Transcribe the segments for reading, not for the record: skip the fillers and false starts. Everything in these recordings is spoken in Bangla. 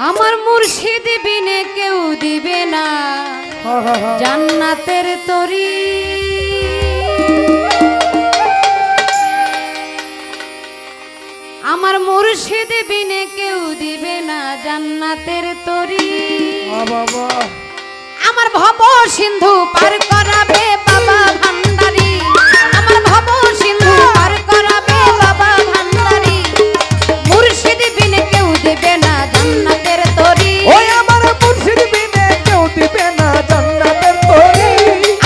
আমার মুর্শিদ বিনে কেউ দিবে না জান্নাতের তরি। আমার মুর্শিদ বিনে কেউ দিবে না জান্নাতের তরি। আমার ভব সিন্ধু পার করাবে বাবা ভান্ডারি। আমার ভব সিন্ধু পার করাবে বাবা ভান্ডারি। মুর্শিদ বিনে কেউ দিবে না জান্নাতের তরি। ওই আমার মুর্শিদ বিনে কেউ দিবে না জান্নাতের তরি।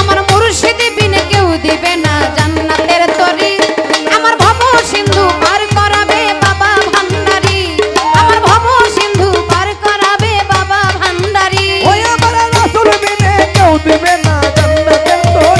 আমার মুর্শিদ বিনে কেউ দিবে না জান্নাতের তরি। আমার ভব সিন্ধু পার করাবে বাবা ভান্ডারি। আমার ভব সিন্ধু পার করাবে বাবা ভান্ডারি। ওই আমার রাসূল বিনে কেউ দিবে না জান্নাতের তরি।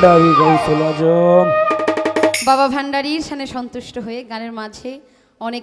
ভান্ডারী গৌসুল আজম। বাবা ভান্ডারীর সানে সন্তুষ্ট হয়ে গানের মাঝে অনেক